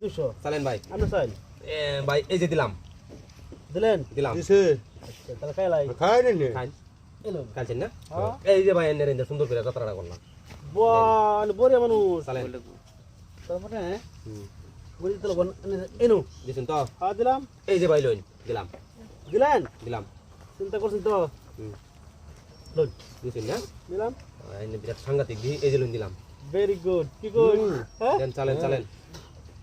200 চালেন ভাই আপনি চাইল ভাই এই যে দিলাম দিলেন দিলাম দিছে আচ্ছা তাহলে খাইলাই খাই নে খাই এলো খাইছেন না হ্যাঁ। এই যে ভাই এনে রেঞ্জে সুন্দর করে যাত্রাটা করলাম বল বড় মানুষ চালেন তার মানে হুম বলি তাহলে বন এনো দিছেন তো হ্যাঁ দিলাম এই যে ভাই লইন দিলাম দিলেন দিলাম চিন্তা করছেন তো হুম লোন দিছেন না দিলাম এনে বিরাট সাংঘাতিক দি এই যে লইন দিলাম ভেরি গুড কি গুড হ্যাঁ দেন চালেন চালেন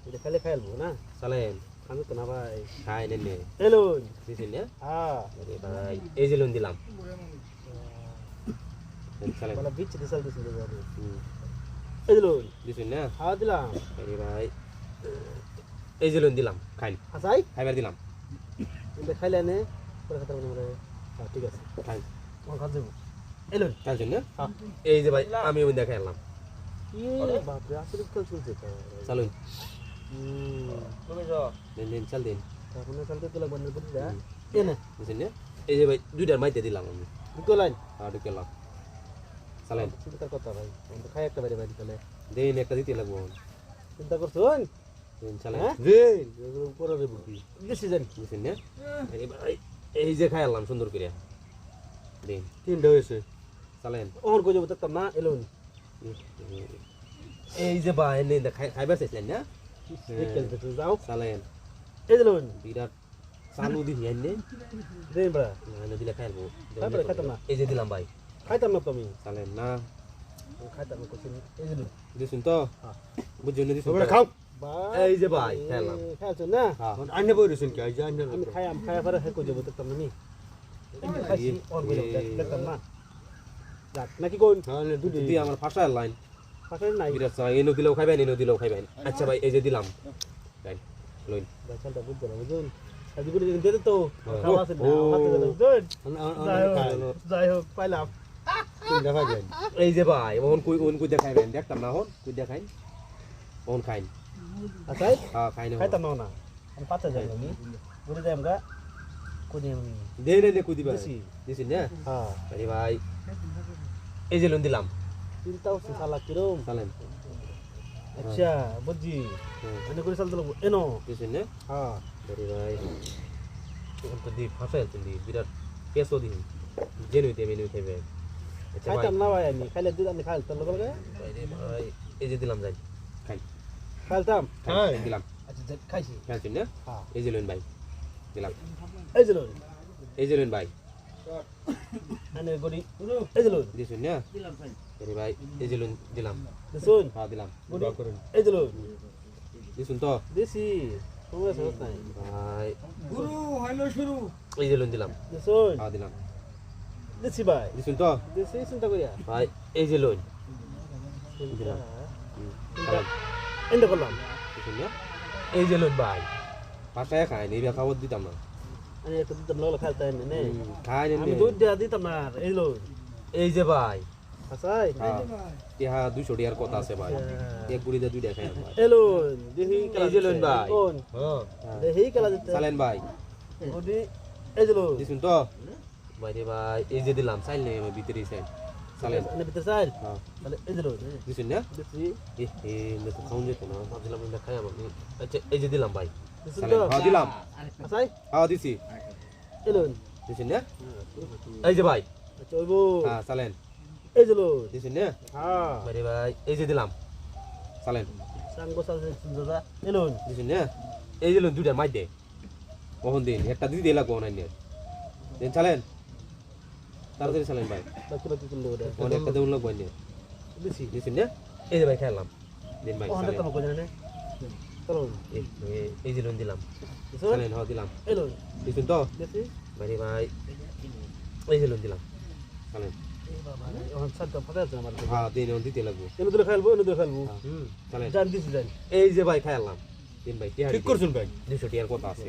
এটা খাইলে খাইলবো না চালেন আমি তো না ভাই খাই নেনে এলো দিছেন না হ্যাঁ আরে ভাই এই যে লইন দিলাম দেন চালেন বলা বিচ রিসাল্ট দিছেন যাবে হুম এলো দিছেন না হ্যাঁ দিলাম আরে ভাই এই যে লইন দিলাম খাইন আসাই খাইবার দিলাম এটা খাইলে নে পরে কথা বলবো হ্যাঁ ঠিক আছে খাই আমার খাওয়া যাবো এলো খাইছেন না হ্যাঁ এই যে ভাই আমি ওই দেখা এলাম কি বাপরে আসলে খেল চলছে তো চালুন তুমি যাও দেন দেন চাল দিন তারপরে কালকে তোলা বন্ধ করে দা এনে বুঝছেন না এই যে ভাই দুইটার মাইতে দিলাম আমি দুটো লাইন আর ঢুকেলাম চালেন চিন্তার কথা ভাই আমি তো খাই একটা বাইরে বাইরে তাহলে দেন একটা দিতে লাগবো চিন্তা করছুন দেন চালেন হ্যাঁ দে করে দেবো কি বেশি জানি বুঝছেন না এই ভাই এই যে খাই আনলাম সুন্দর করে দেন তিনটা হয়েছে চালেন ওর কই যাবো দেখতাম না এলো এই যে ভাই এনে খাইবার চাইছিলেন না খেলতে তো যাও চালেন এই দিলো বিরাট চালু দিন এনে দেন বড়া না দিলে খাইবো খাইবার খাইতাম না এই যে দিলাম ভাই খাইতাম না তুমি চালেন না খাইতাম না কোচিন এই দিলো দিছুন তো হ্যাঁ বুঝছেন না দিছুন ওরা খাও এই যে ভাই খেলাম খাইছেন না হ্যাঁ আন্নে বইরেছেন কি আজ আন্নে আমি খাই পরে কই যাবো দেখতাম না আমি খাইছি ওর কই যাবো দেখতাম না যাক নাকি কোন তাহলে দুটি তুই আমার ফাঁসার লাইন পাশে নাই বিরাট চাই এনো দিলেও খাইবেন এনো দিলেও খাইবেন আচ্ছা ভাই এই যে দিলাম রাইট লইন বাচ্চাটা বুঝতে না বুঝুন আজকে করে দিন দিতে তো হ্যাঁ। খাওয়া আছে না হাতে দিলাম বুঝুন যাই হোক পাইলাম তিনটা খাই যান এই যে ভাই ওন কুই দেখাইবেন দেখতাম না হন কুই দেখাইন ওন খাইন আচ্ছা হ্যাঁ খাইন খাইতাম না না আমি পাতা যাই আমি ঘুরে যাই আমরা কোন দে রে দে কুই দিবা দিছি। দিছি না হ্যাঁ আরে ভাই এই যে লোন দিলাম চিন্তা হচ্ছে শালা কিরম চালেন আচ্ছা বুঝছি এনে করে চালতে লাগবো এনো দিছি না হ্যাঁ আরে ভাই এখন তো দি ফাঁসাই দি বিরাট কেসো দি জেনুই দে মেনু খাইবে আচ্ছা ভাই খাইতাম না ভাই আমি খাইলে দুধ আমি খাইতাম লগে লগে আরে ভাই এই যে দিলাম যাই খাই খাইতাম খাই দিলাম আচ্ছা খাইছি খাইছেন না হ্যাঁ এই যে লোন ভাই দিলাম এই যে লোন এই যে লোন ভাই এনে গড়ি এই যে লোন দিছুন না আরে ভাই এই যে লোন দিলাম দেখুন হ্যাঁ দিলাম গড়ি এই যে লোন দিছুন তো দেশি তোমরা সহজ নাই ভাই গুরু হইলো শুরু এই যে লোন দিলাম দেখুন হ্যাঁ দিলাম দেশি ভাই দিছুন তো দেশি চিন্তা করিয়া ভাই এই যে লোন চিন্তা চালেন এন্ড করলাম দিছুন না এই যে লোন ভাই পাশায় খাই নি খাবার দিতাম না আমি একটা দিতাম লগে খাইতে নে খাই আমি দুধ দিয়া দিতাম না এই লোন এই যে ভাই আসাই হ্যাঁ ইহা 200 টাকার কথা আছে ভাই এক গুড়ি দে দুইটা খাই ভাই এই লোন দেহি এই যে লোন ভাই কোন হ্যাঁ দেহি কালা দিতে চালেন ভাই গড়ি এই যে লোন দিছুন তো ভাই রে ভাই এই যে দিলাম চাইল নেই আমি ভিতরে চাইল চালেন এনে ভিতরে চাইল হ্যাঁ তাহলে এই যে লোন দিছুন না দেশি এ মে তো খাউন যেত না ভাবছিলাম এটা খাই আমি আচ্ছা এই যে দিলাম ভাই দিছুন চালেন তো হ্যাঁ দিলাম আসাই হ্যাঁ দিছি এই লোন দিছুন না এই যে ভাই আচ্ছা ওইবো হ্যাঁ চালেন এই যে লোন দিছুন না হ্যাঁ আরে ভাই এই যে দিলাম চালেন সাঙ্গো সালছে দাদা এই লোন দিছুন না এই যে দুইটা মাই দে কখন দিন একটা দিদি দিলা কোন আইনে দেন চালেন তাড়াতাড়ি চালেন ভাই বাকি বাকি করলো ওটা কোন একটা দেউন লাগবো আইনে বেশি দিছুন না এই যে ভাই খাইলাম দিন ভাই ওখানে চালেন তো কই জানে চলো এই যে লোন দিলাম দিছুন চালেন হ্যাঁ দিলাম এই লোন দিছুন তো বেশি ভাই ভাই এই যে লোন দিলাম চালেন এই বাবা ওখানে সাতটা ফাটা আছে আমার হ্যাঁ দিন দিতে লাগবো এনে ধরে খেলবো এনে ধরে খেলবো চালেন জান দিছি জান এই যে ভাই খাইলাম দিন ভাই ঠিক করছেন ভাই 200 টাকার কথা আছে